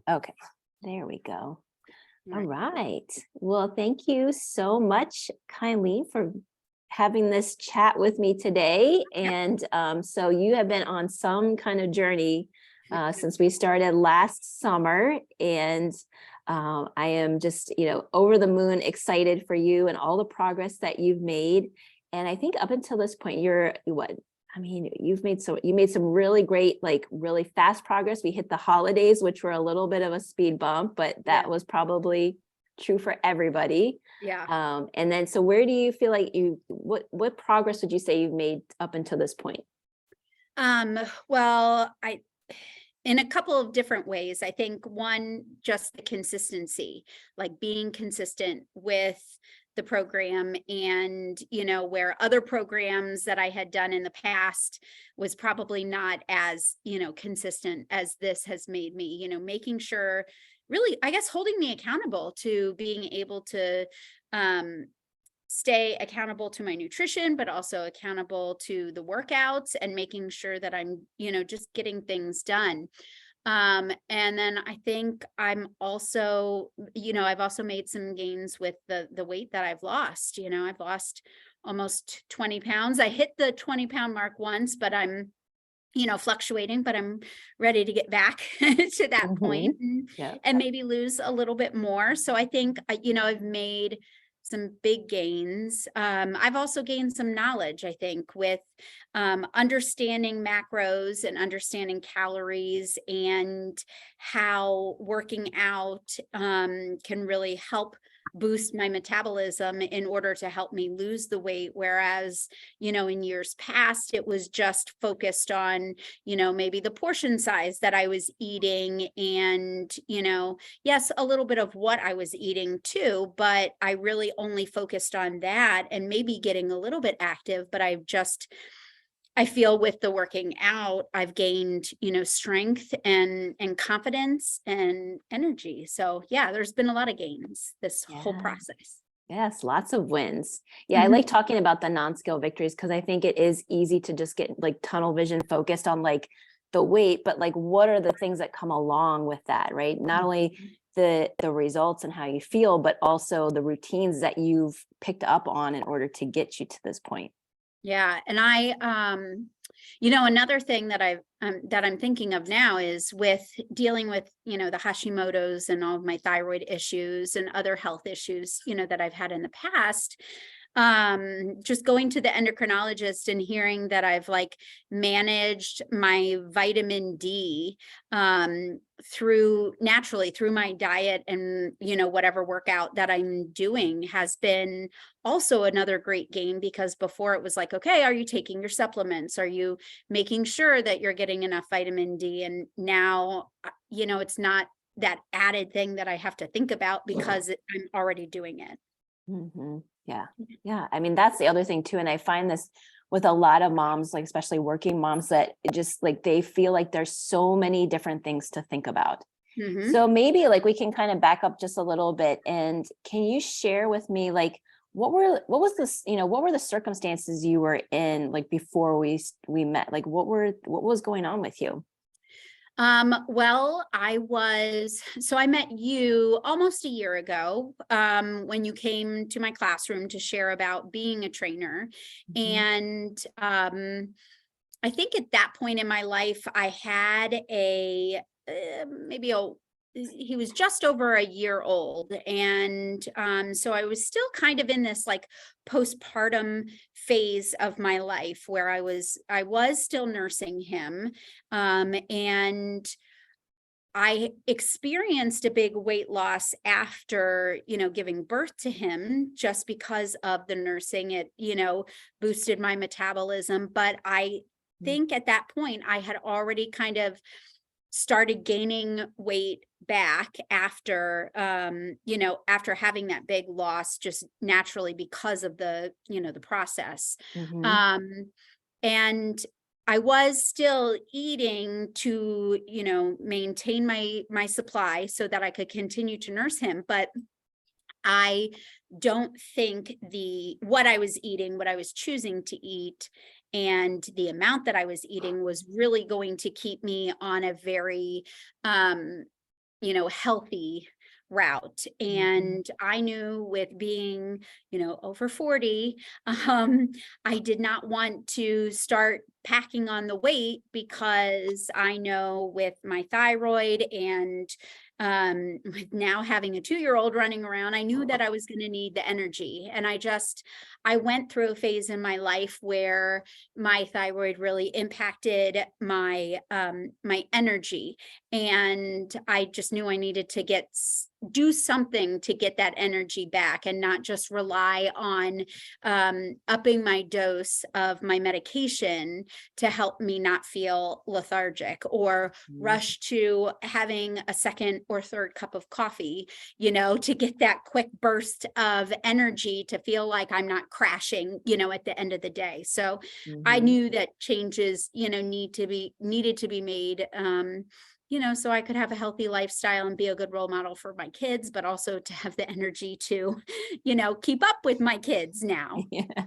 Okay, there we go. All Right. right. Well, thank you so much, Kylene, for having this chat with me today. Yep. And so you have been on some kind of journey since we started last summer. And I am just, over the moon excited for you and all the progress that you've made. And I think up until this point, you're what? I mean, you made some really great, like really fast progress. We hit the holidays, which were a little bit of a speed bump, but Yeah. that was probably true for everybody. Yeah. And then, so where do you feel like what progress would you say you've made up until this point? Um, well, in a couple of different ways. I think one, just the consistency, like being consistent with the program and, where other programs that I had done in the past was probably not as, consistent as this has made me, making sure really, I guess, holding me accountable to being able to, um, stay accountable to my nutrition, but also accountable to the workouts and making sure that I'm, just getting things done. And then I think I'm also, I've also made some gains with the weight that I've lost. I've lost almost 20 pounds. I hit the 20-pound mark once, but I'm, fluctuating, but I'm ready to get back to that point Mhm. Yeah. and maybe lose a little bit more. So I think, I've made some big gains. I've also gained some knowledge, I think, with understanding macros and understanding calories and how working out can really help boost my metabolism in order to help me lose the weight. Whereas, in years past, it was just focused on, maybe the portion size that I was eating and, yes, a little bit of what I was eating too, but I really only focused on that and maybe getting a little bit active, but I feel with the working out, I've gained, strength and confidence and energy. So yeah, there's been a lot of gains this whole Yeah. process. Yes, lots of wins. Yeah, I Mhm. like talking about the non-scale victories because I think it is easy to just get like tunnel vision focused on like the weight, but like what are the things that come along with that, right? Not only the results and how you feel, but also the routines that you've picked up on in order to get you to this point. Yeah, and another thing that I'm thinking of now is with dealing with, the Hashimoto's and all of my thyroid issues and other health issues, that I've had in the past. Just going to the endocrinologist and hearing that I've like managed my vitamin D through naturally through my diet and whatever workout that I'm doing has been also another great gain, because before it was like, okay, are you taking your supplements? Are you making sure that you're getting enough vitamin D? And now, it's not that added thing that I have to think about because I'm already doing it. Yeah. Yeah. I mean, that's the other thing too. And I find this with a lot of moms, like especially working moms, that it just like they feel like there's so many different things to think about. Hmm. So maybe like we can kind of back up just a little bit. And can you share with me like what was this, what were the circumstances you were in like before we met? Like what was going on with you? Well, I met you almost a year ago, when you came to my classroom to share about being a trainer. Mhm. And, I think at that point in my life, I had maybe he was just over a year old. And so I was still kind of in this like postpartum phase of my life where I was still nursing him. And I experienced a big weight loss after, giving birth to him just because of the nursing. It, boosted my metabolism. But I think at that point, I had already kind of started gaining weight back after, after having that big loss just naturally because of the process. Mhm. Um, and I was still eating to, maintain my supply so that I could continue to nurse him, but I don't think the what I was eating, what I was choosing to eat, and the amount that I was eating was really going to keep me on a very um healthy route. And I knew with being, over 40, I did not want to start packing on the weight, because I know with my thyroid and with now having a 2-year-old running around, I knew that I was going to need the energy. And I went through a phase in my life where my thyroid really impacted my my energy, and I just knew I needed to do something to get that energy back, and not just rely on upping my dose of my medication to help me not feel lethargic, or rush to having a second or third cup of coffee, to get that quick burst of energy to feel like I'm not crashing, at the end of the day. So I knew that changes, needed to be made, so I could have a healthy lifestyle and be a good role model for my kids, but also to have the energy to, keep up with my kids now. Yeah.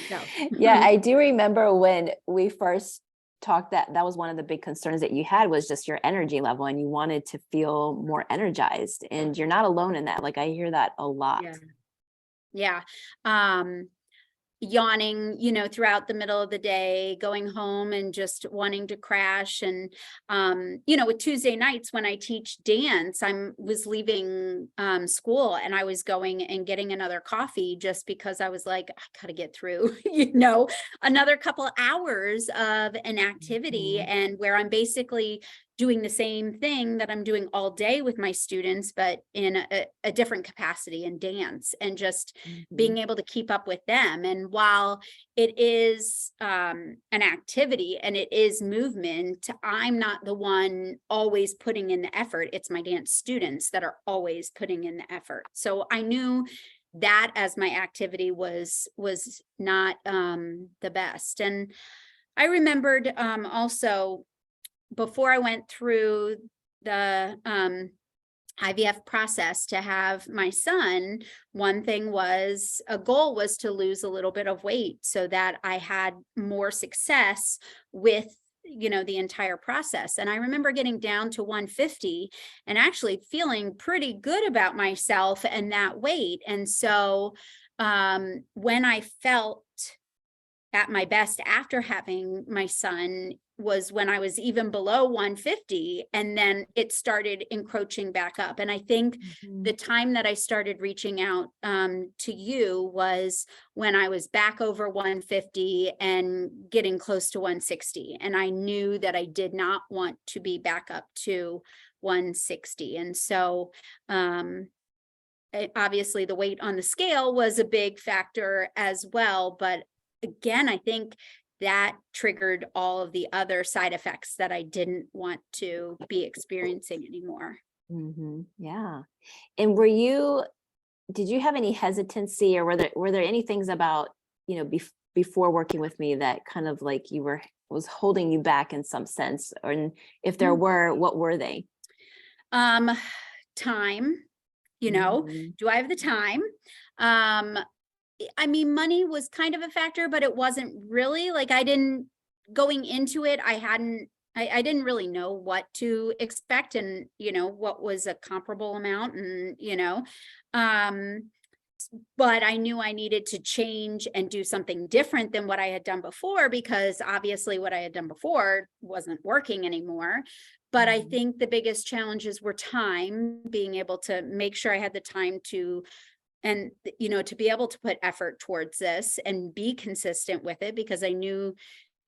So. Yeah, I do remember when we first talked, that was one of the big concerns that you had, was just your energy level, and you wanted to feel more energized, and you're not alone in that. Like, I hear that a lot. Yeah. Yawning, throughout the middle of the day, going home and just wanting to crash. And, with Tuesday nights when I teach dance, was leaving school, and I was going and getting another coffee, just because I was like, I gotta get through, another couple hours of an activity, and where I'm basically doing the same thing that I'm doing all day with my students, but in a different capacity in dance, and just being able to keep up with them. And while it is an activity and it is movement, I'm not the one always putting in the effort. It's my dance students that are always putting in the effort. So I knew that as my activity was not the best. And I remembered also, before I went through the IVF process to have my son, one thing was, a goal was to lose a little bit of weight so that I had more success with, the entire process. And I remember getting down to 150 and actually feeling pretty good about myself and that weight. And so when I felt at my best after having my son was when I was even below 150, and then it started encroaching back up. And I think the time that I started reaching out to you was when I was back over 150 and getting close to 160. And I knew that I did not want to be back up to 160. And so obviously the weight on the scale was a big factor as well. But again, I think that triggered all of the other side effects that I didn't want to be experiencing anymore. Yeah. And did you have any hesitancy, or were there any things about, before working with me that kind of like was holding you back in some sense? Or if there were, what were they? Time, do I have the time? I mean, money was kind of a factor, but it wasn't really. Like, going into it, I didn't really know what to expect, and, what was a comparable amount, and, but I knew I needed to change and do something different than what I had done before, because obviously what I had done before wasn't working anymore. But I think the biggest challenges were time, being able to make sure I had the time to be able to put effort towards this and be consistent with it, because I knew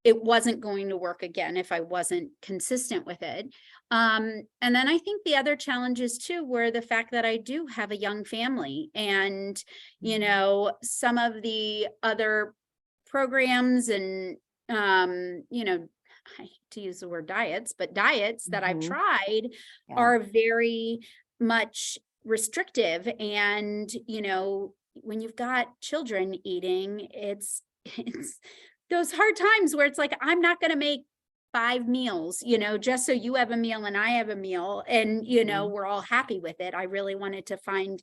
it wasn't going to work again if I wasn't consistent with it. And then I think the other challenges too were the fact that I do have a young family, and, some of the other programs and, I hate to use the word diets, but diets that I've tried are very much restrictive. And, when you've got children eating, it's those hard times where it's like, I'm not going to make 5 meals, just so you have a meal and I have a meal, and, we're all happy with it. I really wanted to find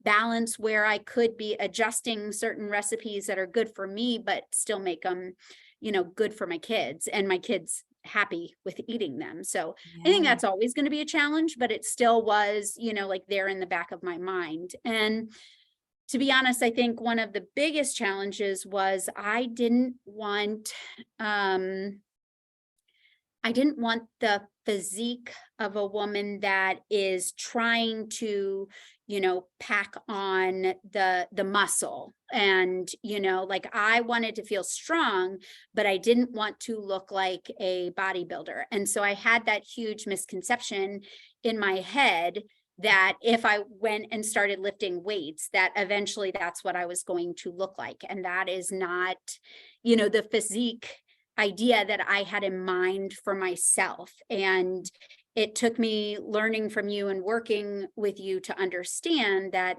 balance where I could be adjusting certain recipes that are good for me, but still make them, good for my kids and my kids' happy with eating them. So I think Yeah. that's always going to be a challenge, but it still was, like there in the back of my mind. And to be honest, I think one of the biggest challenges was I didn't want the physique of a woman that is trying to, pack on the muscle. And, like I wanted to feel strong, but I didn't want to look like a bodybuilder. And so I had that huge misconception in my head that if I went and started lifting weights, that eventually that's what I was going to look like. And that is not, the physique idea that I had in mind for myself. And it took me learning from you and working with you to understand that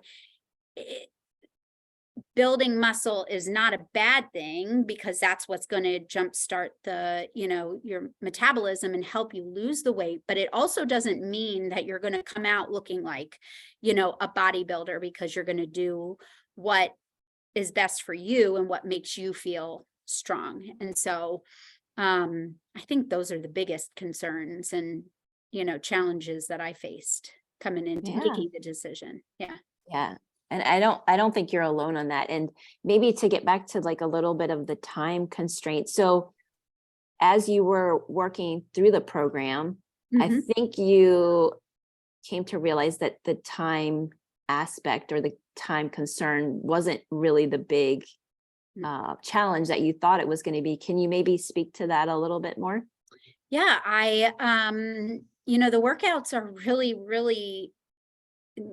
building muscle is not a bad thing, because that's what's going to jumpstart your metabolism and help you lose the weight. But it also doesn't mean that you're going to come out looking like, a bodybuilder, because you're going to do what is best for you and what makes you feel strong. And so I think those are the biggest concerns and, challenges that I faced coming into making the decision. Yeah. Yeah. And I don't think you're alone on that. And maybe to get back to like a little bit of the time constraint. So as you were working through the program, I think you came to realize that the time aspect or the time concern wasn't really the big challenge that you thought it was going to be. Can you maybe speak to that a little bit more? Yeah, the workouts are really, really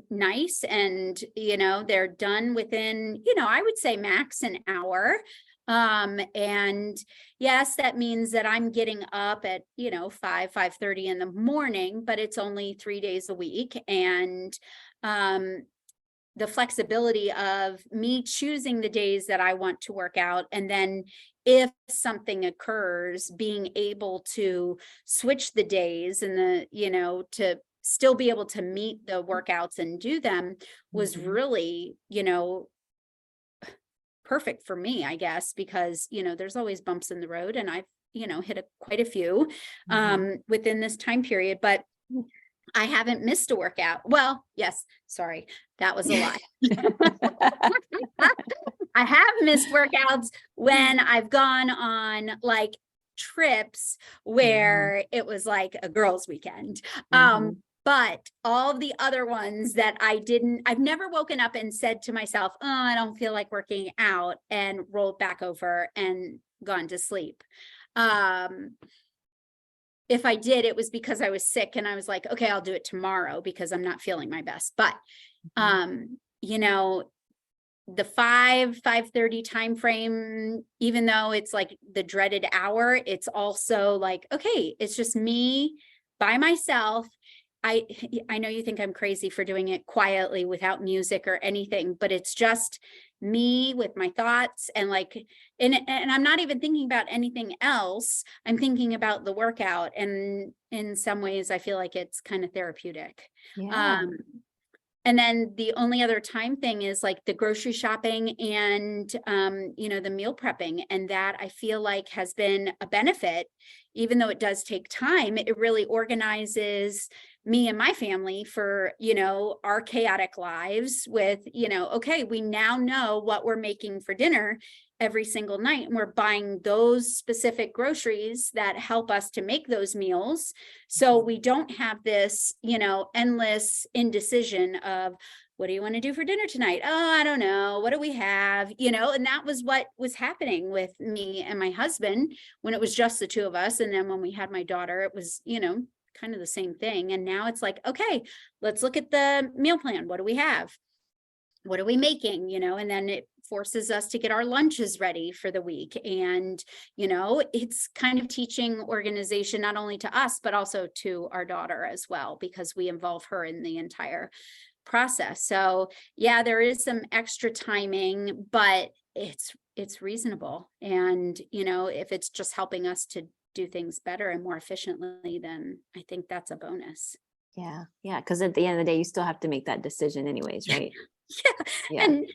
nice, and they're done within, I would say max an hour. And yes, that means that I'm getting up at 5:30 in the morning, but it's only 3 days a week. And the flexibility of me choosing the days that I want to work out, and then if something occurs, being able to switch the days and to still be able to meet the workouts and do them was really, perfect for me, I guess, because, there's always bumps in the road, and I've, hit quite a few within this time period, but I haven't missed a workout. Well, yes, sorry, that was a lie. I have missed workouts when I've gone on like trips where it was like a girls' weekend. But all the other ones that I've never woken up and said to myself, oh, I don't feel like working out, and rolled back over and gone to sleep. If I did, it was because I was sick and I was like, okay, I'll do it tomorrow because I'm not feeling my best. But, the 5:30 time frame, even though it's like the dreaded hour, it's also like, okay, it's just me by myself. I know you think I'm crazy for doing it quietly without music or anything, but it's just me with my thoughts, and I'm not even thinking about anything else. I'm thinking about the workout, and in some ways I feel like it's kind of therapeutic. Yeah. And then the only other time thing is like the grocery shopping and, the meal prepping. And that I feel like has been a benefit, even though it does take time. It really organizes me and my family for, our chaotic lives with, okay, we now know what we're making for dinner every single night, and we're buying those specific groceries that help us to make those meals, so we don't have this endless indecision of, what do you want to do for dinner tonight? Oh, I don't know, what do we have? And that was what was happening with me and my husband when it was just the two of us. And then when we had my daughter, it was kind of the same thing. And now it's like, okay, let's look at the meal plan. What do we have? What are we making? And then it forces us to get our lunches ready for the week. And, it's kind of teaching organization, not only to us, but also to our daughter as well, because we involve her in the entire process. So yeah, there is some extra timing, but it's reasonable. And, if it's just helping us to do things better and more efficiently, then I think that's a bonus. Yeah. Because at the end of the day, you still have to make that decision anyways, right? Yeah. And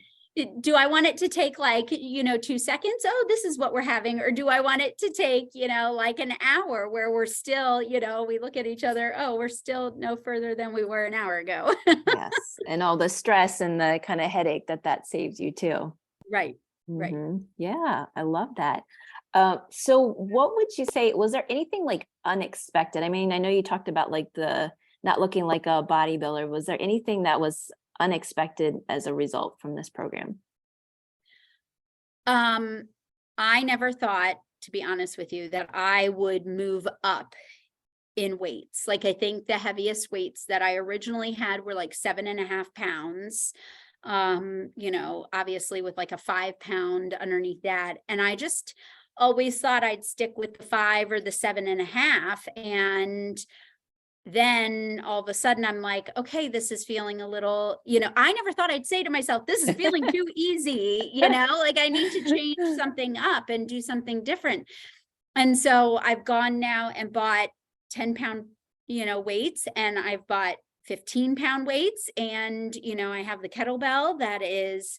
do I want it to take like, 2 seconds? Oh, this is what we're having. Or do I want it to take, like an hour where we're still, we look at each other, oh, we're still no further than we were an hour ago. Yes. And all the stress and the kind of headache that saves you too. Right. Right. Yeah, I love that. So what would you say, was there anything like unexpected? I mean, I know you talked about like the not looking like a bodybuilder. Was there anything that was unexpected as a result from this program? I never thought, to be honest with you, that I would move up in weights. Like, I think the heaviest weights that I originally had were like 7.5 pounds. Obviously with like a 5 pound underneath that. And I just always thought I'd stick with the 5 or the 7.5. And then all of a sudden I'm like, okay, this is feeling a little, I never thought I'd say to myself, this is feeling too easy, like I need to change something up and do something different. And so I've gone now and bought 10-pound, weights, and I've bought 15-pound weights. And, I have the kettlebell that is,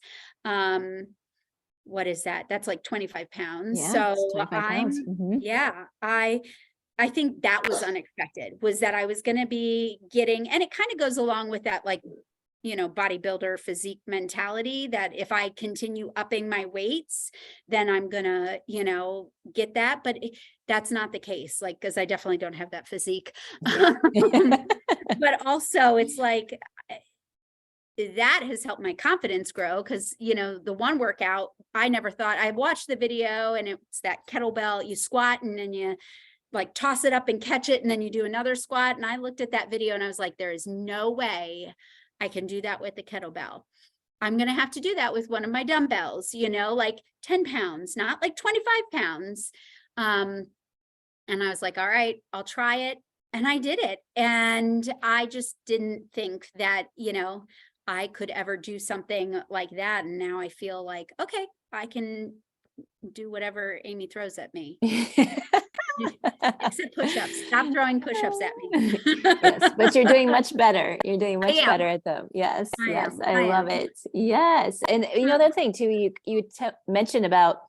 what is that? That's like 25 pounds. Yeah, So it's 25 pounds. yeah, I think that was unexpected, was that I was going to be getting, and it kind of goes along with that, like, bodybuilder physique mentality, that if I continue upping my weights, then I'm gonna, get that. But that's not the case, like, because I definitely don't have that physique. But also it's like, that has helped my confidence grow, because the one workout, I never thought, I watched the video and it's that kettlebell, you squat and then you like toss it up and catch it, and then you do another squat. And I looked at that video and I was like, there is no way I can do that with the kettlebell. I'm going to have to do that with one of my dumbbells, like 10 pounds, not like 25 pounds. And I was like, all right, I'll try it. And I did it. And I just didn't think that, I could ever do something like that. And now I feel like, okay, I can do whatever Amy throws at me. Except push-ups. Stop throwing push-ups at me. Yes, but you're doing much better. You're doing much am. better at them. Yes, I yes, am. I love am. it. Yes, and the thing too, you mentioned about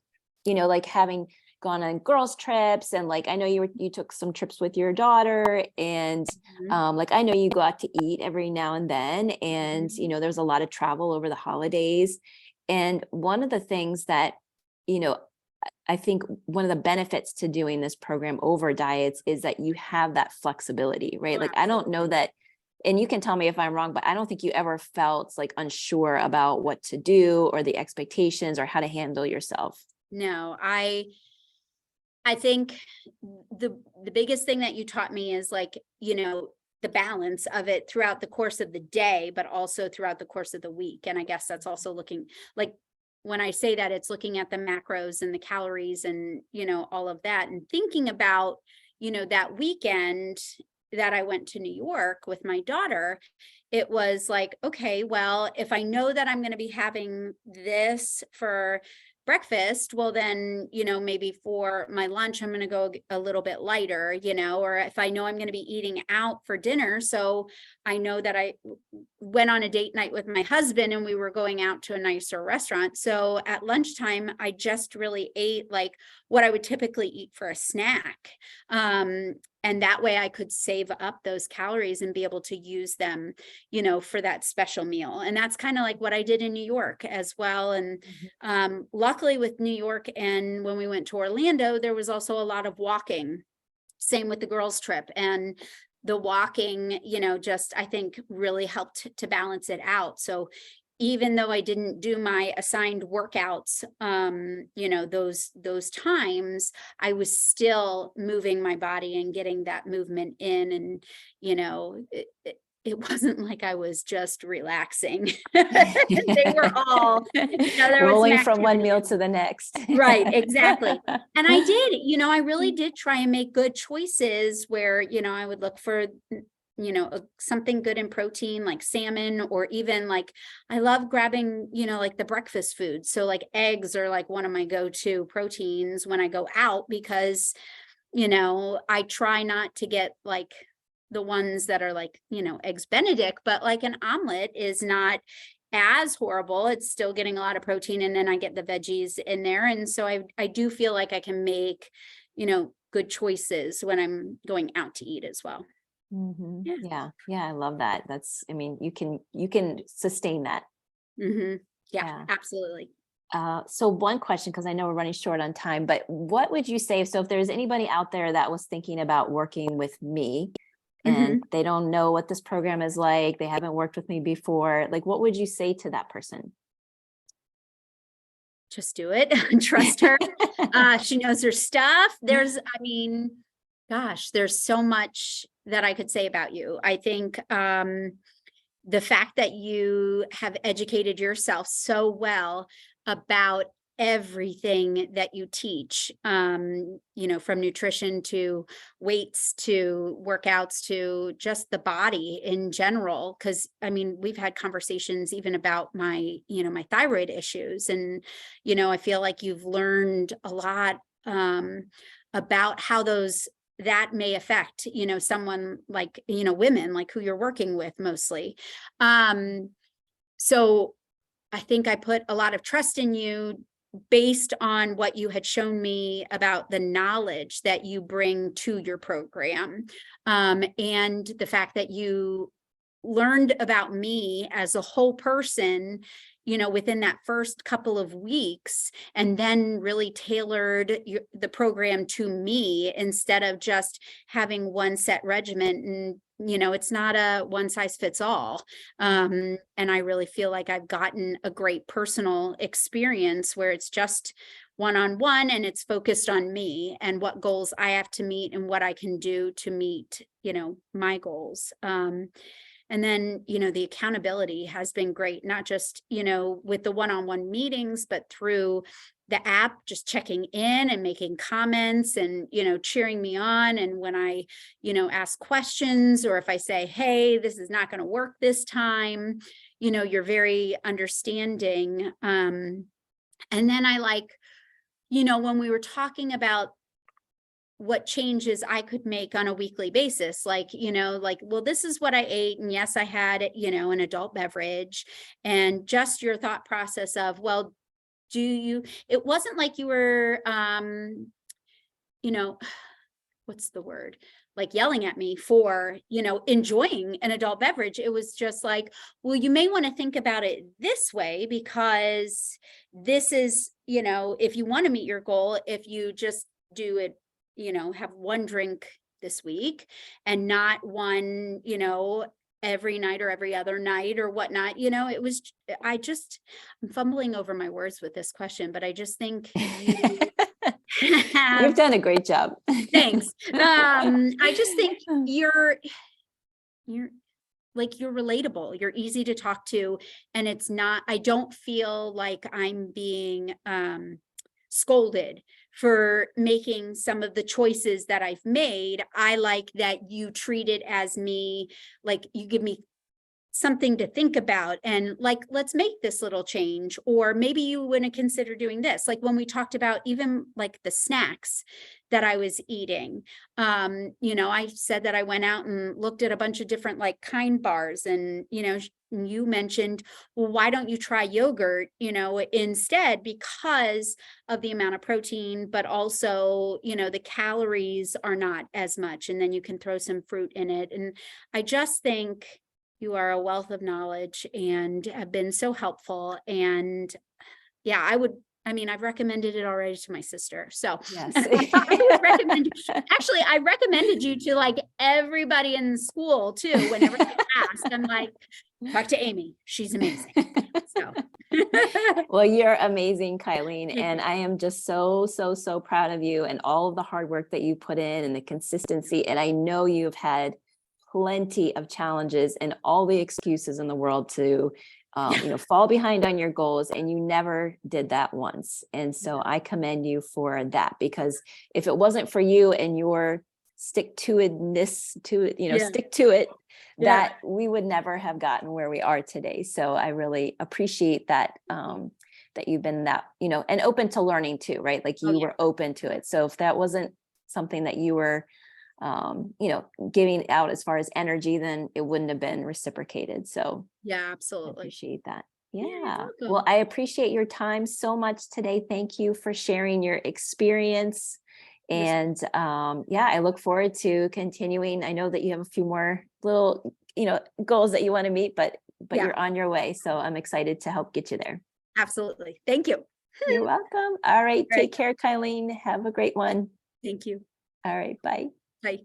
like having gone on girls trips, and like I know you took some trips with your daughter, and like I know you go out to eat every now and then, and there's a lot of travel over the holidays, and one of the things that I think one of the benefits to doing this program over diets is that you have that flexibility, right? Oh, like, I don't know that, and you can tell me if I'm wrong, but I don't think you ever felt like unsure about what to do or the expectations or how to handle yourself. No, I think the biggest thing that you taught me is like, the balance of it throughout the course of the day, but also throughout the course of the week. And I guess that's also looking like, when I say that, it's looking at the macros and the calories and, all of that, and thinking about, that weekend that I went to New York with my daughter, it was like, okay, well, if I know that I'm going to be having this for breakfast, well then, maybe for my lunch, I'm going to go a little bit lighter, or if I know I'm going to be eating out for dinner. So I know that I went on a date night with my husband and we were going out to a nicer restaurant. So at lunchtime, I just really ate like what I would typically eat for a snack. And that way I could save up those calories and be able to use them, for that special meal. And that's kind of like what I did in New York as well. And luckily with New York, and when we went to Orlando, there was also a lot of walking. Same with the girls' trip. And the walking, just I think really helped to balance it out. So even though I didn't do my assigned workouts, those times, I was still moving my body and getting that movement in. And, it wasn't like I was just relaxing. They were all rolling from one meal to the next. Right, exactly. And I did, I really did try and make good choices where, I would look for something good in protein, like salmon, or even like, I love grabbing, like the breakfast food. So like eggs are like one of my go-to proteins when I go out, because, I try not to get like the ones that are like, eggs Benedict, but like an omelet is not, as horrible. It's still getting a lot of protein, and then I get the veggies in there. And so I do feel like I can make, good choices when I'm going out to eat as well. Yeah. Yeah. Yeah. I love that. I mean, you can sustain that. Yeah, Yeah. absolutely. So one question, because I know we're running short on time, but what would you say? So if there's anybody out there that was thinking about working with me and they don't know what this program is like, they haven't worked with me before, like, what would you say to that person? Just do it. Trust her. She knows her stuff. Gosh, there's so much that I could say about you. I think the fact that you have educated yourself so well about everything that you teach, from nutrition to weights to workouts to just the body in general. Because we've had conversations even about my thyroid issues, and I feel like you've learned a lot about how that may affect, someone like, women, like who you're working with mostly. So I think I put a lot of trust in you based on what you had shown me about the knowledge that you bring to your program, and the fact that you learned about me as a whole person, within that first couple of weeks, and then really tailored the program to me instead of just having one set regimen. And it's not a one size fits all. And I really feel like I've gotten a great personal experience where it's just one-on-one, and it's focused on me and what goals I have to meet and what I can do to meet, my goals. And then, the accountability has been great, not just, with the one-on-one meetings, but through the app, just checking in and making comments and, cheering me on. And when I, ask questions, or if I say, hey, this is not going to work this time, you're very understanding. And then I when we were talking about what changes I could make on a weekly basis, well, this is what I ate. And yes, I had, an adult beverage, and just your thought process of, well, it wasn't like you were, what's the word? Like yelling at me for, enjoying an adult beverage. It was just like, well, you may want to think about it this way, because this is, if you want to meet your goal, if you just do it, have one drink this week and not one, every night or every other night or whatnot, I'm fumbling over my words with this question, but I just think You've done a great job. Thanks. I just think you're relatable, you're easy to talk to, and I don't feel like I'm being scolded for making some of the choices that I've made. I like that you treat it as me, like you give me something to think about, and like, let's make this little change, or maybe you wouldn't consider doing this. Like when we talked about even like the snacks that I was eating, I said that I went out and looked at a bunch of different like kind bars, and you mentioned, well, why don't you try yogurt, instead, because of the amount of protein, but also, the calories are not as much, and then you can throw some fruit in it. And I just think you are a wealth of knowledge and have been so helpful. And yeah, I've recommended it already to my sister. So Yes. I recommended you to like everybody in school too. Whenever they ask, I'm like, talk to Amy. She's amazing. So. Well, you're amazing, Kylene. And I am just so, so, so proud of you and all of the hard work that you put in and the consistency. And I know you've had plenty of challenges and all the excuses in the world to fall behind on your goals, and you never did that once. And so I commend you for that, because if it wasn't for you and your stick to it, that we would never have gotten where we are today. So I really appreciate that, that you've been that, and open to learning too, right? Like you were open to it. So if that wasn't something that you were giving out as far as energy, then it wouldn't have been reciprocated. So yeah, I absolutely. appreciate that. you're Yeah. Well, welcome. I appreciate your time so much today. Thank you for sharing your experience. You're s- And yeah, I look forward to continuing. I know that you have a few more little, goals that you want to meet, but Yeah, you're on your way. So I'm excited to help get you there. absolutely. Thank you. You're welcome. All right. All right. Take care, Kylene. Have a great one. Thank you. All right. Bye. Bye.